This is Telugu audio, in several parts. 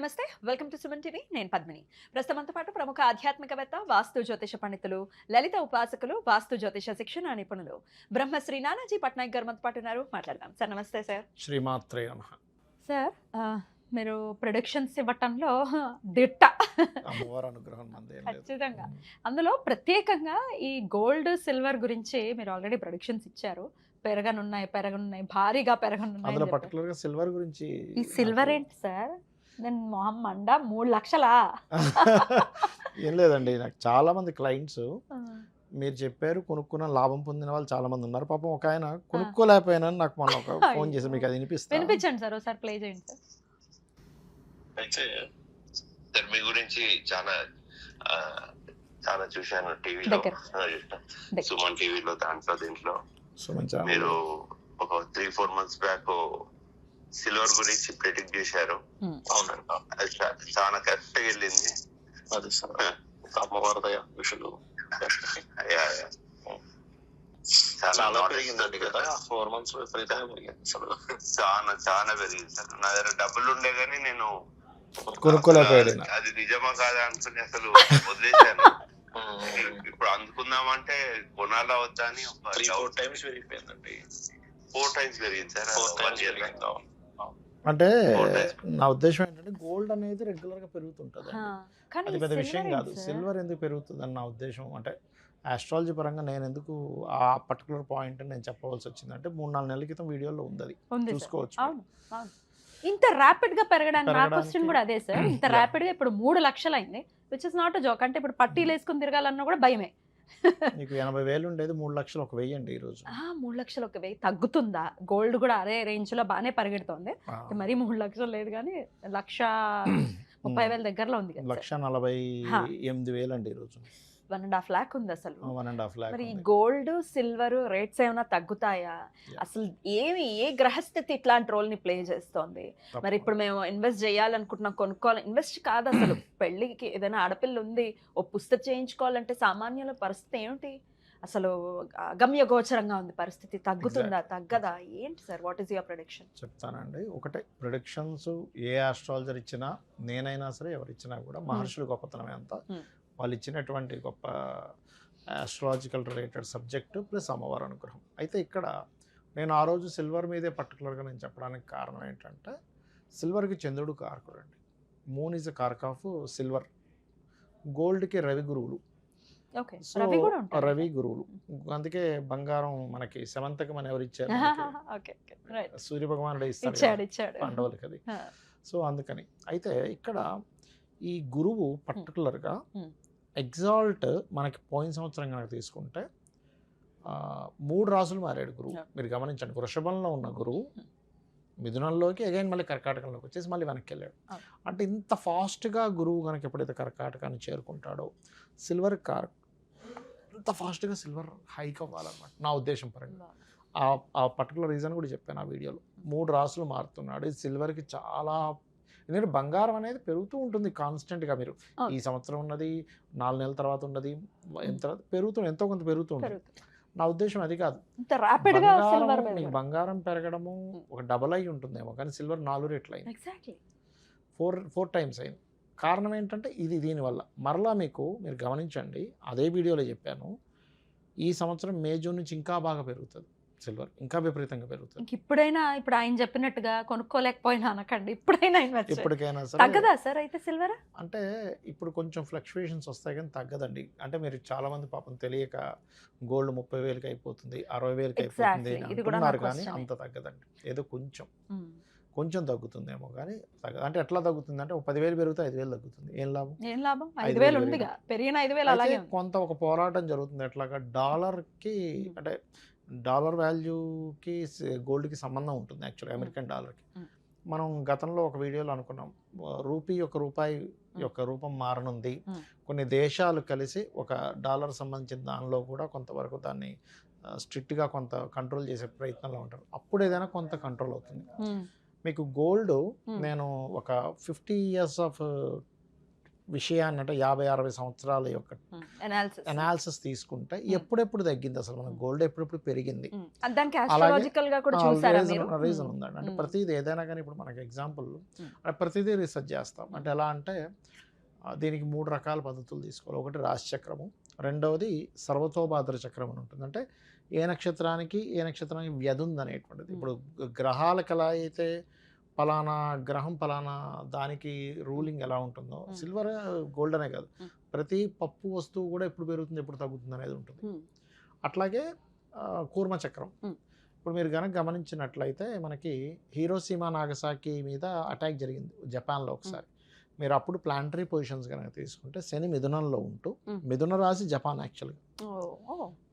నమస్తే. Welcome to Suman TV. నేను పద్మిని. ప్రస్తుతంతో పాటు ప్రముఖ ఆధ్యాత్మికవేత్త, వాస్తు జ్యోతిష పండితులు, లలిత ఉపాసకులు, వాస్తు జ్యోతిష శిక్షణ నిపుణులు బ్రహ్మశ్రీ నానాజీ పట్నాయక్ గారు మనతో పాటు ఉన్నారు. మాట్లాడదాం. సార్ నమస్తే సార్. శ్రీమాత్రే నమః. సార్ మీరు ప్రొడిక్షన్స్ ఇవ్వటంలో దిట్ట. అమ్మవారి అనుగ్రహం మంది ఏం లేదు. ఖచ్చితంగా. అందులో ప్రత్యేకంగా ఈ గోల్డ్, సిల్వర్ గురించి మీరు ఆల్రెడీ ప్రొడిక్షన్స్ ఇచ్చారు. పెరగనున్నాయి, భారీగా పెరగనున్నాయి అందులో అని చెప్పారు. పర్టికులర్ గా సిల్వర్ గురించి ఈ సిల్వర్ ఏంటి సార్? నేను మొహం మండ 3 లక్షలా? ఏం లేదండి, నాకు చాలా మంది క్లయింట్స్ మీరు చెప్పారు కొనుక్కున్న లాభం పొందిన వాళ్ళు చాలా మంది ఉన్నారు. పాపం ఒక ఆయన కొనుక్కోలేకపోయినా నాకు మొన్న ఒక ఫోన్ చేసి మీకు అది వినిపించండి సార్, ఒకసారి ప్లే చేయండి సార్. అయితే సార్ మీ గురించి చాలా చాలా చూశాను టీవీలో, సుమన్ టీవీలో, దీంట్లో మీరు ఒక 3-4 months బ్యాక్ సిల్వర్ గురించి ప్రెడిక్ట్ చేశారు. అది చాలా కరెక్ట్ గా వెళ్ళింది. అది సార్ అమ్మవారి దయ విషయాలు చాలా పెరిగిందండి కదా. 4 months విపరీతంగా పెరిగింది అసలు. చాలా పెరిగింది సార్. నా దగ్గర డబ్బులు ఉండే గానీ నేను కొనుక్కోలేకపోయాడు. అది నిజమా కాదా అనుకుని అసలు వదిలేశాను. ఇప్పుడు అందుకుందామంటే కొనాలా వద్దా అని 3-4 times పెరిగిపోయిందండి. 4 times పెరిగింది సార్. 4 times పెరిగింది. అంటే నా ఉద్దేశం ఏంటంటే గోల్డ్ అనేది రెగ్యులర్ గా పెరుగుతుంటది. అది పెద్ద విషయం కాదు. సిల్వర్ ఎందుకు పెరుగుతుంది అని నా ఉద్దేశం. అంటే ఆస్ట్రాలజీ పరంగా నేను ఎందుకు ఆ పర్టికులర్ పాయింట్ నేను చెప్పవలసి వచ్చిందంటే 3-4 నెలల క్రితం వీడియోలో ఉంది, అది చూసుకోవచ్చు. ఇంత ర్యాపిడ్ గా పెరగడానికి నా క్వశ్చన్ కూడా అదే సార్. ఇంత ర్యాపిడ్ గా ఇప్పుడు 3 లక్షలు అయింది, విచ్ ఇస్ నాట్ జోక్. అంటే ఇప్పుడు పట్టీలు వేసుకుని తిరగాలన్నా కూడా భయమే. నీకు 80,000 ఉండేది 3 లక్షలు ఒక 1000 అండి ఈ రోజు. 3 లక్షలు ఒక 1000 తగ్గుతుందా? గోల్డ్ కూడా అదే రేంజ్ లో బాగానే పరిగెడుతోంది. మరి 3 లక్షలు లేదు కానీ 1,30,000 దగ్గరలో ఉంది. 1,48,000 అండి ఈ రోజు. 1.5 lakh ఉంది అసలు. 1.5 lakh. మరి గోల్డ్, సిల్వర్ రేట్స్ ఏమైనా తగ్గుతాయా? అసలు ఏ గ్రహస్థితి ఇట్లాంటి రోల్ ని ప్లే చేస్తోంది? మరి ఇప్పుడు మేము ఇన్వెస్ట్ చేయాలనుకుంటున్నాం, కొనుక్కోవాలి. ఇన్వెస్ట్ కాదు అసలు, పెళ్లికి ఏదైనా ఆడపిల్ల ఉంది, ఓ పుస్తకం చేయించుకోవాలంటే సామాన్యుల పరిస్థితి ఏమిటి? అసలు గమ్య గోచరంగా ఉంది పరిస్థితి. తగ్గుతుందా, తగ్గదా? ఏంటి sir, what is your prediction? చెప్తానండి. ఒకటే, ప్రొడిక్షన్స్ ఏ ఆస్ట్రాలజర్ ఇచ్చినా, నేనైనా సరే ఎవరు ఇచ్చినా కూడా మహర్షులు గొప్పతనమే అంతా. వాళ్ళు ఇచ్చినటువంటి గొప్ప ఆస్ట్రాలజికల్ రిలేటెడ్ సబ్జెక్టు ప్లస్ అమ్మవారి అనుగ్రహం. అయితే ఇక్కడ నేను ఆ రోజు సిల్వర్ మీదే పర్టికులర్గా నేను చెప్పడానికి కారణం ఏంటంటే, సిల్వర్కి చంద్రుడు కారకుడు అండి. Moon is a karak of silver. గోల్డ్కి రవి గురువులు. సో రవి గురువులు, అందుకే బంగారం మనకి సెమంతకం అని ఎవరు ఇచ్చారు? సూర్య భగవానుడు ఇస్తాడు పాండవులకి అది. సో అందుకని అయితే ఇక్కడ ఈ గురువు పర్టికులర్గా ఎగ్జాల్ట్ మనకి పోయిన సంవత్సరం కనుక తీసుకుంటే 3 రాసులు మారాడు గురువు. మీరు గమనించండి, వృషభంలో ఉన్న గురువు మిథునంలోకి అగైన్ మళ్ళీ కర్కాటకంలోకి వచ్చేసి మళ్ళీ వెనక్కి వెళ్ళాడు. అంటే ఇంత ఫాస్ట్గా గురువు కనుక ఎప్పుడైతే కర్కాటకాన్ని చేరుకుంటాడో సిల్వర్ ఇంత ఫాస్ట్గా సిల్వర్ హైక్ అవ్వాలన్నమాట నా ఉద్దేశం పరంగా. ఆ పర్టికులర్ రీజన్ కూడా చెప్పాను ఆ వీడియోలో. 3 రాసులు మారుతున్నాడు. ఇది సిల్వర్కి చాలా, ఎందుకంటే బంగారం అనేది పెరుగుతూ ఉంటుంది కాన్స్టెంట్గా. మీరు ఈ సంవత్సరం ఉన్నది, 4 నెలల తర్వాత ఉన్నది, పెరుగుతుంది, ఎంతో కొంత పెరుగుతూ ఉంటుంది. నా ఉద్దేశం అది కాదు. బంగారం పెరగడము ఒక డబల్ అయి ఉంటుందేమో, కానీ సిల్వర్ 4 రెట్లు అయింది, 4 times అయింది. కారణం ఏంటంటే ఇది దీనివల్ల. మరలా మీరు గమనించండి, అదే వీడియోలో చెప్పాను, ఈ సంవత్సరం మే జూన్ నుంచి ఇంకా బాగా పెరుగుతుంది సిల్వర్, ఇంకా విపరీతంగా పెరుగుతుంది. ఇప్పుడు ఆయన చెప్పినట్టుగా కొనుక్కోలేకపోయినా అనకండి, ఇప్పటికైనా తగ్గదా సార్? అయితే సిల్వర్ అంటే ఇప్పుడు కొంచెం ఫ్లక్చువేషన్స్ వస్తాయి కానీ తగ్గదండి. అంటే మీరు చాలా మంది పాపం తెలియక గోల్డ్ 30,000కి అయిపోతుంది, 60,000కి అయిపోతుంది అంటున్నారు, కానీ అంత తగ్గదండి. ఏదో కొంచెం తగ్గుతుందేమో కానీ తగ్గదు. అంటే ఎట్లా తగ్గుతుంది అంటే, 10,000 పెరిగితే 5,000 తగ్గుతుంది. ఏం లాభం? 5,000 ఉందిగా, పెరిగిన 5,000 అలాగే కొంత ఒక పోరాటం జరుగుతుంది. ఎట్లాగా డాలర్కి, అంటే డాలర్ వాల్యూకి గోల్డ్కి సంబంధం ఉంటుంది యాక్చువల్గా, అమెరికన్ డాలర్కి. మనం గతంలో ఒక వీడియోలో అనుకున్నాం, రూపాయి యొక్క రూపం మారనుంది. కొన్ని దేశాలు కలిసి ఒక డాలర్ సంబంధించిన దానిలో కూడా కొంతవరకు దాన్ని స్ట్రిక్ట్గా కొంత కంట్రోల్ చేసే ప్రయత్నంలో ఉంటారు. అప్పుడు ఏదైనా కొంత కంట్రోల్ అవుతుంది. మీకు గోల్డ్ నేను ఒక 50 years ఆఫ్ విషయాన్ని అంటే 50-60 సంవత్సరాల యొక్క అనాలిసిస్ అనాలిసిస్ తీసుకుంటే ఎప్పుడెప్పుడు తగ్గింది అసలు మన గోల్డ్ ఎప్పుడెప్పుడు పెరిగింది దానికి ఆస్ట్రాలజికల్ గా కూడా చూసారా మీరు? రీజన్ ఉందండి. అంటే ప్రతిదీ ఏదైనా కానీ ఇప్పుడు మనకి ఎగ్జాంపుల్ ప్రతిదీ రీసెర్చ్ చేస్తాం. అంటే ఎలా అంటే దీనికి 3 రకాల పద్ధతులు తీసుకోవాలి. ఒకటి రాశి చక్రము, రెండవది సర్వతోభాద్ర చక్రం అని ఉంటుంది. అంటే ఏ నక్షత్రానికి వ్యధి ఉంది అనేటువంటిది. ఇప్పుడు గ్రహాలకు ఎలా అయితే పలానా గ్రహం పలానా దానికి రూలింగ్ ఎలా ఉంటుందో సిల్వర్ గోల్డ్ అనే కాదు, ప్రతి పప్పు వస్తువు కూడా ఎప్పుడు పెరుగుతుంది ఎప్పుడు తగ్గుతుంది అనేది ఉంటుంది. అట్లాగే కూర్మ చక్రం. ఇప్పుడు మీరు కనుక గమనించినట్లయితే మనకి హీరోసీమా నాగసాకి మీద అటాక్ జరిగింది జపాన్లో ఒకసారి. మీరు అప్పుడు ప్లానటరీ పొజిషన్స్ కనుక తీసుకుంటే శని మిథునంలో ఉంటూ, మిథున రాశి జపాన్ యాక్చువల్గా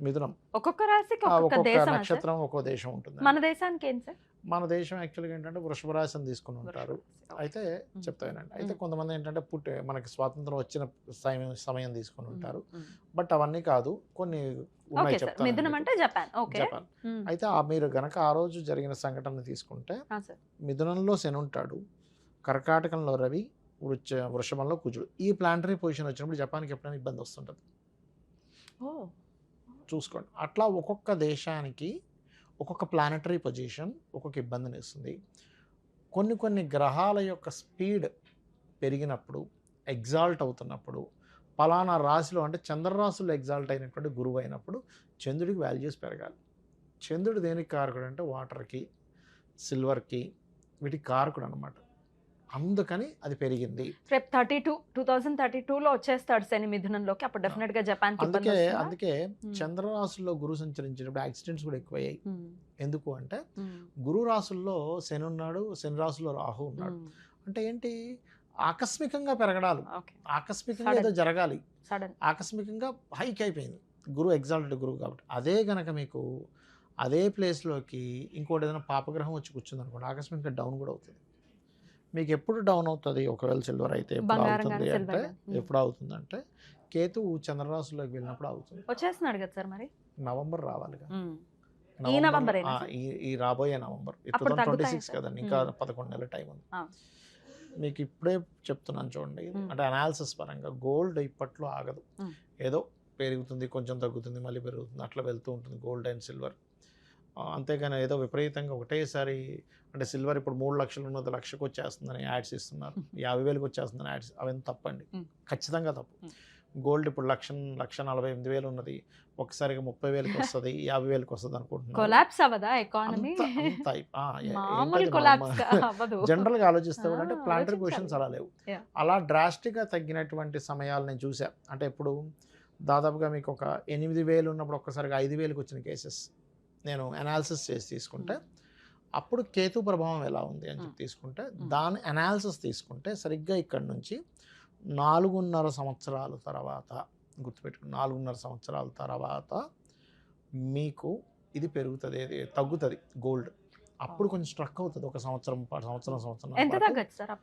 మిథునం, ఒక్కొక్క రాశికి ఒక్కొక్క నక్షత్రం ఒక్కో దేశం ఉంటుంది. మన దేశానికి ఏం సార్? మన దేశం యాక్చువల్గా ఏంటంటే వృషభ రాశిని తీసుకుని ఉంటారు. అయితే చెప్తానండి, అయితే కొంతమంది ఏంటంటే మనకి స్వాతంత్రం వచ్చిన సమయం తీసుకుని ఉంటారు. బట్ అవన్నీ కాదు, కొన్ని ఉన్నాయి చెప్తాను. జపాన్. అయితే మీరు గనక ఆ రోజు జరిగిన సంఘటన తీసుకుంటే మిథునంలో శని ఉంటాడు, కర్కాటకంలో రవి, వృషభంలో కుజుడు. ఈ ప్లానటరీ పొజిషన్ వచ్చినప్పుడు జపాన్కి ఎప్పుడైనా ఇబ్బంది వస్తుంటుంది. చూసుకోండి, అట్లా ఒక్కొక్క దేశానికి ఒక్కొక్క ప్లానటరీ పొజిషన్ ఒక్కొక్క ఇబ్బందిని ఇస్తుంది. కొన్ని గ్రహాల యొక్క స్పీడ్ పెరిగినప్పుడు, ఎగ్జాల్ట్ అవుతున్నప్పుడు, పలానా రాశిలో అంటే చంద్రరాశుల్లో ఎగ్జాల్ట్ అయినటువంటి గురువు అయినప్పుడు చంద్రుడికి వాల్యూస్ పెరగాలి. చంద్రుడు దేనికి కారకుడు అంటే వాటర్కి, సిల్వర్కి, వీటికి కారకుడు అనమాట. అందుకని అది పెరిగింది. రేపు 2032లో వచ్చేస్తాడు శని మిథునంలోకి, అప్పుడు డెఫినెట్ గా జపాన్. అందుకే చంద్రరాశుల్లో గురు సంచరించినప్పుడు యాక్సిడెంట్స్ కూడా ఎక్కువయ్యాయి. ఎందుకు అంటే గురు రాశుల్లో శని ఉన్నాడు, శని రాశుల్లో రాహు ఉన్నాడు. అంటే ఏంటి, ఆకస్మికంగా పెరగడాలు, ఆకస్మికంగా ఏదో జరగాలి, ఆకస్మికంగా హైక్ అయిపోయింది. గురువు ఎగ్జాల్టెడ్ గురువు కాబట్టి. అదే గనక మీకు అదే ప్లేస్లోకి ఇంకోటి ఏదైనా పాపగ్రహం వచ్చి కూర్చుంది అనుకోండి, ఆకస్మికంగా డౌన్ కూడా అవుతుంది. మీకు ఎప్పుడు డౌన్ అవుతుంది ఒకవేళ సిల్వర్ అయితే ఎప్పుడు అవుతుందంటే కేతువు చంద్రరాశుల్లోకి వెళ్ళినప్పుడు అవుతుంది. వచ్చేస్తున్నాడు కదా సార్, మరి నవంబర్ రావాలిగా, ఈ రాబోయే నవంబర్ 2026 కదండి, ఇంకా 11 నెలల టైం ఉంది. మీకు ఇప్పుడే చెప్తున్నాను చూడండి. అంటే అనాలిసిస్ పరంగా గోల్డ్ ఇప్పట్లో ఆగదు, ఏదో పెరుగుతుంది, కొంచెం తగ్గుతుంది, మళ్ళీ పెరుగుతుంది, అట్లా వెళ్తూ ఉంటుంది గోల్డ్ అండ్ సిల్వర్. అంతేగాని ఏదో విపరీతంగా ఒకటేసారి అంటే సిల్వర్ ఇప్పుడు 3 లక్షలు ఉన్నది 1,00,000కి వచ్చేస్తుందని యాడ్స్ ఇస్తున్నారు, 50,000కి వచ్చేస్తుందని యాడ్స్, అవన్నీ తప్పండి, ఖచ్చితంగా తప్పు. గోల్డ్ ఇప్పుడు 1,48,000 ఉన్నది ఒకసారిగా 30,000కి వస్తుంది, 50,000కి వస్తుంది అనుకుంటున్నాను. జనరల్గా ఆలోచిస్తే కూడా అంటే ప్లానటరీ పొజిషన్స్ అలా లేవు. అలా డ్రాస్టిక్గా తగ్గినటువంటి సమయాలు నేను చూసా. అంటే ఇప్పుడు దాదాపుగా మీకు ఒక 8,000 ఉన్నప్పుడు ఒక్కసారిగా 5,000కి వచ్చిన కేసెస్ నేను అనాలిసిస్ చేసి తీసుకుంటే, అప్పుడు కేతు ప్రభావం ఎలా ఉంది అని చెప్పి తీసుకుంటే, దాని అనాలిసిస్ తీసుకుంటే సరిగ్గా ఇక్కడ నుంచి 4.5 సంవత్సరాల తర్వాత, గుర్తుపెట్టుకుని 4.5 సంవత్సరాల తర్వాత మీకు ఇది పెరుగుతుంది, తగ్గుతుంది గోల్డ్. అప్పుడు కొంచెం స్ట్రక్ అవుతుంది, ఒక సంవత్సరం ఎంత తగ్గచ్చు సార్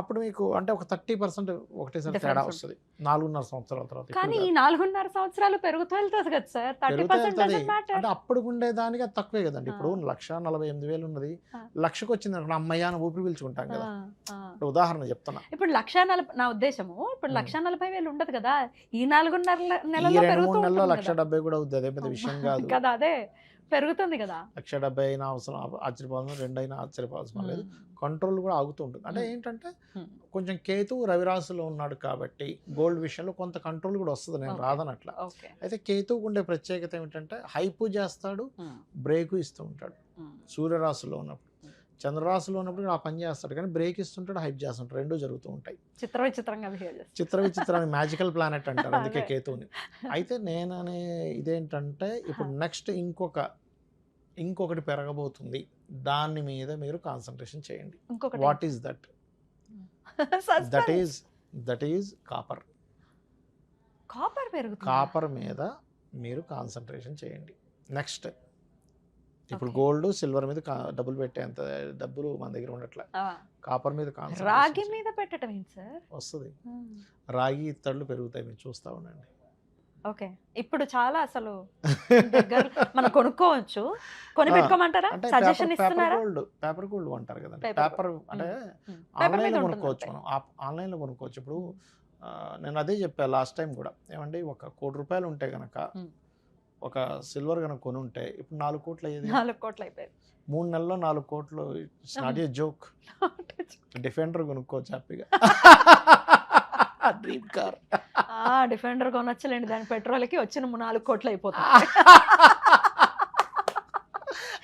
అప్పుడు మీకు అంటే ఒక 30% ఒకటేసారి తేడా వస్తుంది 4.5 సంవత్సరాల తర్వాత. కానీ ఈ 4.5 సంవత్సరాలు పెరుగుతూ వెళ్తుంది కదా సార్, 30% అంటే అప్పుడు ఉండేదానికి అది తక్కువే కదండి. ఇప్పుడు 1,48,000 ఉన్నది 1,00,000కి వచ్చింది అనుకో, అమ్మయ్య ఊపిరి పీల్చుకుంటాం కదా. ఉదాహరణ చెప్తున్నా, ఇప్పుడు 1,40,000 నా ఉద్దేశము, ఇప్పుడు 1,40,000 ఉండదు కదా, ఈ 4.5 నెలల్లో 2-3 నెలల్లో 1,70,000 కూడా అవుతుంది, అదే పెద్ద విషయం కాదు కదా, అదే పెరుగుతుంది కదా. 1,70,000 అయినా అవసరం ఆశ్చర్యపోవాల్సిన, 2 అయినా ఆశ్చర్యపోవాల్సిన లేదు, కంట్రోల్ కూడా ఆగుతూ ఉంటుంది. అంటే ఏంటంటే కొంచెం కేతువు రవిరాశిలో ఉన్నాడు కాబట్టి గోల్డ్ విషయంలో కొంత కంట్రోల్ కూడా వస్తుంది, నేను రాదనట్లా. అయితే కేతువుకు ఉండే ప్రత్యేకత ఏమిటంటే హైపు చేస్తాడు, బ్రేకు ఇస్తూ ఉంటాడు. సూర్యరాశిలో ఉన్నప్పుడు, చంద్రరాశిలో ఉన్నప్పుడు ఆ పని చేస్తాడు, కానీ బ్రేక్ ఇస్తుంటాడు, హైప్ చేస్తుంటాడు, రెండూ జరుగుతూ ఉంటాయి. చిత్ర విచిత్రాన్ని మ్యాజికల్ ప్లానెట్ అంటారు అందుకే కేతువుని. అయితే నేననే ఇదేంటంటే ఇప్పుడు నెక్స్ట్ ఇంకొకటి పెరగబోతుంది, దాని మీద మీరు కాన్సన్ట్రేషన్ చేయండి. What is that? That is copper. Copper మీద మీరు కాన్సన్ట్రేషన్ చేయండి. నెక్స్ట్ ఇప్పుడు గోల్డ్ సిల్వర్ మీద డబ్బులు పెట్టేంత డబ్బులు మన దగ్గర ఉండట్లే, కాపర్ మీద రాగి మీద పెట్టడం ఏంటి సార్? వస్తుంది, రాగి ఇత్తళ్ళు పెరుగుతాయి, మీరు చూస్తా ఉండండి. ఓకే, ఇప్పుడు చాలా అసలు మనం కొనుక్కోవచ్చు, కొని పెట్టుకోమంటారా? సజెషన్ ఇస్తున్నారా? పేపర్ గోల్డ్ అంటారు కదండి, పేపర్ అంటే ఆన్లైన్లో కొనుక్కోవచ్చు, మనం ఆన్లైన్లో కొనుక్కోవచ్చు. ఇప్పుడు నేను అదే చెప్పాను లాస్ట్ టైం కూడా, ఏమండి ఒక ₹1,00,00,000 ఉంటే కనుక ఒక సిల్వర్ కనుక కొని ఉంటే ఇప్పుడు 4 కోట్లు అయ్యేది. 4 కోట్లు అయిపోయింది. 3 నెలల్లో 4 కోట్లు. It's not a joke. Defender కొనుక్కోవచ్చు హ్యాపీగా. Dream car. డిఫెండర్ కొనొచ్చలేండి, దాని పెట్రోల్కి వచ్చిన 4 కోట్లు అయిపోతుంది.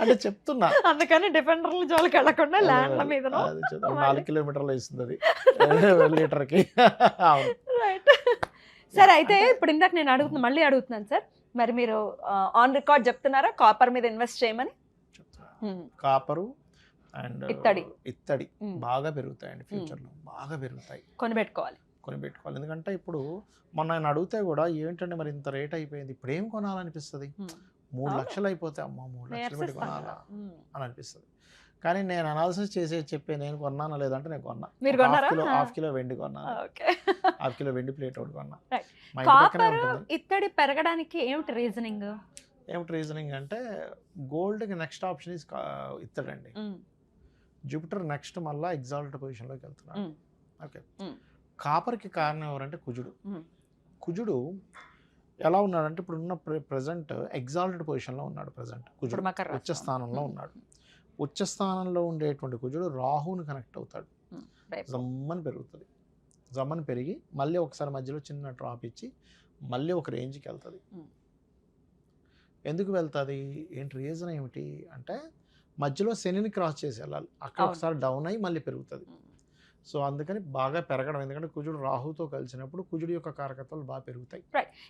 అంటే చెప్తున్నా, అందుకని డిఫెండర్ల జోలికి వెళ్ళకుండా ల్యాండ్ల మీద 4 కిలోమీటర్లు వేస్తుంది అది లీటర్కి. అవును. రైట్. సార్ అయితే ఇప్పుడు ఇందాక నేను మళ్ళీ అడుగుతున్నాను సార్, మరి మీరు ఆన్ రికార్డ్ చెప్తున్నారా కాపర్ మీద ఇన్వెస్ట్ చేయమని? కాపరు అండ్ ఇత్తడి బాగా పెరుగుతాయండి ఫ్యూచర్లో, బాగా పెరుగుతాయి. కొనిపెట్టుకోవాలి. ఎందుకంటే ఇప్పుడు మొన్న ఆయన అడిగితే కూడా ఏంటంటే మరి ఇంత రేట్ అయిపోయింది, ఇప్పుడు ఏం కొనాలనిపిస్తుంది? 3 లక్షలు అయిపోతే అమ్మ 3 లక్షలు పెట్టి కొనాలా అని అనిపిస్తుంది. కానీ నేను అనాలిసిస్ చెప్పే నేను కొన్నానా లేదంటే నేను కొన్నా. హాఫ్ కిలో వెండి కొన్నాను, హాఫ్ కిలో వెండి ప్లేట్ ఒకటి కొన్నా. ఇత్తడి పెరగడానికి ఏమిటి రీజనింగ్? అంటే గోల్డ్కి నెక్స్ట్ ఆప్షన్ ఇస్ ఇత్తడండి. జూపిటర్ నెక్స్ట్ మళ్ళీ ఎగ్జాల్ట్ పొజిషన్లోకి వెళ్తున్నాడు. ఓకే. కాపర్కి కారణం ఎవరంటే కుజుడు ఎలా ఉన్నాడంటే ఇప్పుడు ఉన్న ప్రెసెంట్ ఎగ్జాల్టెడ్ పొజిషన్లో ఉన్నాడు. ప్రెసెంట్ కుజుడు ఉచ్చ స్థానంలో ఉన్నాడు. ఉచ్చ స్థానంలో ఉండేటువంటి కుజుడు రాహుని కనెక్ట్ అవుతాడు. జమ్మని పెరుగుతుంది. జమ్మని పెరిగి మళ్ళీ ఒకసారి మధ్యలో చిన్న డ్రాప్ ఇచ్చి మళ్ళీ ఒక రేంజ్కి వెళ్తుంది. ఎందుకు వెళ్తుంది ఏంటి రీజన్ ఏమిటి అంటే మధ్యలో శనిని క్రాస్ చేసి వెళ్ళాలి, అక్కడ ఒకసారి డౌన్ అయ్యి మళ్ళీ పెరుగుతుంది. సో అందుకని బాగా పెరగడం, ఎందుకంటే కుజుడు రాహుతో కలిసినప్పుడు కుజుడు యొక్క కారకత్వాలు బాగా పెరుగుతాయి.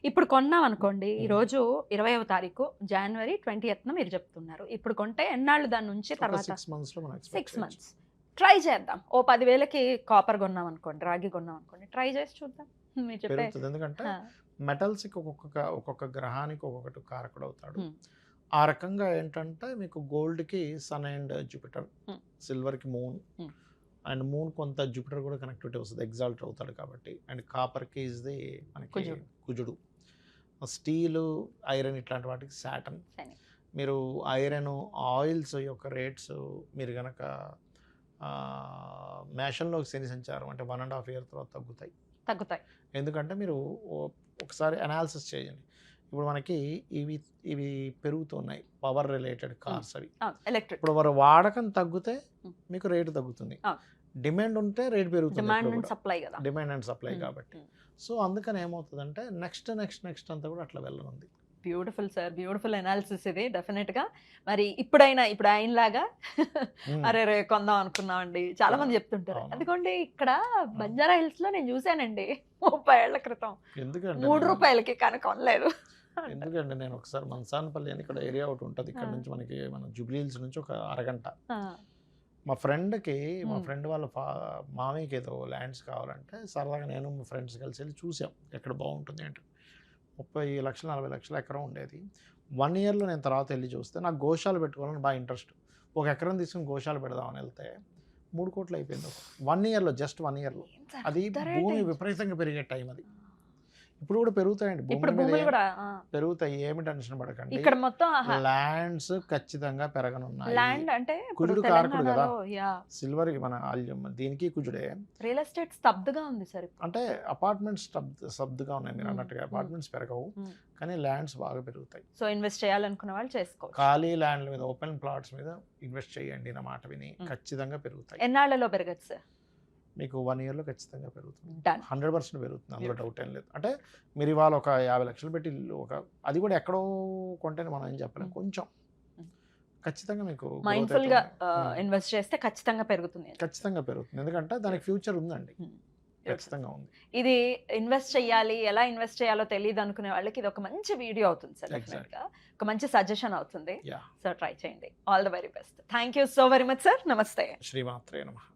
ఇప్పుడు కొన్నాం అనుకోండి, ఈ రోజు 20వ తారీఖు జనవరి 20th మీరు చెప్తున్నారు. ఇప్పుడు కొంటే ఎన్నాళ్ళు దాని నుంచి తర్వాత 6 monthsలో మనం 6 months ట్రై చేద్దాం. ఓ 10,000కి కాపర్ కొన్నాం అనుకోండి, రాగి కొన్నాం అనుకోండి, ట్రై చేసి చూద్దాం. మీరు చెప్పే పెరుగుతుంది. ఎందుకంటే మెటల్స్కి ఒక్కొక్క గ్రహానికి ఒక్కొక్కటి కారకుడు అవుతాడు. ఆ రకంగా ఏంటంటే మీకు గోల్డ్కి సన్ అండ్ జూపిటర్, సిల్వర్కి మూన్, అండ్ మూన్ కొంత జూపిటర్ కూడా కనెక్టివిటీ వస్తుంది, ఎగ్జాల్ట్ అవుతాడు కాబట్టి. అండ్ కాపర్కి ఇస్ ది మనకి కుజుడు. స్టీలు, ఐరన్ ఇట్లాంటి వాటికి సాటర్న్. మీరు ఐరన్ ఆయిల్స్ యొక్క రేట్స్ మీరు కనుక మేషంలోకి శని సంచారం అంటే 1.5 year తర్వాత తగ్గుతాయి. ఎందుకంటే మీరు ఒకసారి అనాలిసిస్ చేయండి. ఇప్పుడు మనకి ఇవి పెరుగుతున్నాయి, పవర్ రిలేటెడ్ కార్స్ అవి. ఇప్పుడు వారు వాడకం తగ్గితే మీకు రేటు తగ్గుతుంది, డిమాండ్ ఉంటే రేట్ పెరుగుతుంది. డిమాండ్ అండ్ సప్లై కాబట్టి. సో అందుకని ఏమవుతుందంటే నెక్స్ట్ అంతా కూడా అట్లా వెళ్ళనుంది. బ్యూటిఫుల్ సార్, బ్యూటిఫుల్ అనాలిసిస్ ఇది డెఫినెట్గా. మరి ఇప్పుడు ఆయనలాగా అరే కొందాం అనుకున్నామండి చాలా మంది చెప్తుంటారు. అందుకోండి ఇక్కడ బంజారా హిల్స్ లో నేను చూసానండి 30 ఏళ్ల క్రితం, ₹3కి కానీ కొనలేదు. ఎందుకంటే నేను ఒకసారి మనసానపల్లి అని ఇక్కడ ఏరియా ఒకటి ఉంటుంది, ఇక్కడ నుంచి మనకి మన జూబ్లీ హిల్స్ నుంచి ఒక అరగంట. మా ఫ్రెండ్ వాళ్ళ మామయ్యకి ఏదో ల్యాండ్స్ కావాలంటే సరదాగా నేను మా ఫ్రెండ్స్ కలిసి వెళ్ళి చూసాం ఎక్కడ బాగుంటుంది అంటే 30 లక్షలు 40 లక్షల ఎకరం ఉండేది. 1 yearలో నేను తర్వాత వెళ్ళి చూస్తే నాకు గోశాల పెట్టుకోవాలని బాగా ఇంట్రెస్ట్. 1 ఎకరం తీసుకుని గోశాల పెడదామని వెళ్తే 3 కోట్లు అయిపోయింది 1 yearలో, జస్ట్ 1 yearలో. అది భూమి విపరీతంగా పెరిగే టైం అది. ఇప్పుడు కూడా పెరుగుతాయండి, భూములు కూడా పెరుగుతాయి, ఏమి టెన్షన్ పడకండి. ఇక్కడ మొత్తం ల్యాండ్స్ ఖచ్చితంగా పెరగనున్నాయి. ల్యాండ్ అంటే కుజుడు కారకుడు కదా, సిల్వర్ మన దీనికి కుజుడే. రియల్ ఎస్టేట్ స్తబ్దుగా ఉంది సార్. అంటే అపార్ట్మెంట్స్ స్తబ్దుగా ఉన్నాయి మీరు అన్నట్టుగా. అపార్ట్మెంట్స్ పెరగవు కానీ ల్యాండ్స్ బాగా పెరుగుతాయి. సో ఇన్వెస్ట్ చేయాలనుకున్న వాళ్ళు చేసుకోవచ్చు. ఖాళీ ల్యాండ్ల మీద, ఓపెన్ ప్లాట్స్ మీద ఇన్వెస్ట్ చేయండి నా మాట విని, ఖచ్చితంగా పెరుగుతాయి. ఎన్నాళ్లలో పెరగచ్చు సార్? మీకు 1 yearలో ఖచ్చితంగా పెరుగుతుంది, 100% పెరుగుతుంది, అందులో డౌట్ ఏం లేదు. అంటే మీరు ఇవాళ ఒక 50 లక్షలు పెట్టి అది కూడా ఎక్కడో కొంటేనే మనం ఏం చెప్పలేము, కొంచెం ఖచ్చితంగా మీకు మైండ్ఫుల్ గా ఇన్వెస్ట్ చేస్తే ఖచ్చితంగా పెరుగుతుంది. ఎందుకంటే దానికి ఫ్యూచర్ ఉందండి, ఖచ్చితంగా ఉంది. ఇది ఇన్వెస్ట్ చేయాలి, ఎలా ఇన్వెస్ట్ చేయాలో తెలియదు అనుకునే వాళ్ళకి ఇది ఒక మంచి వీడియో అవుతుంది సార్, డెఫినెట్ గా ఒక మంచి సజెషన్ అవుతుంది. సో ట్రై చేయండి. All the very best. Thank you so very much sir. నమస్తే. శ్రీమాత్రే నమః.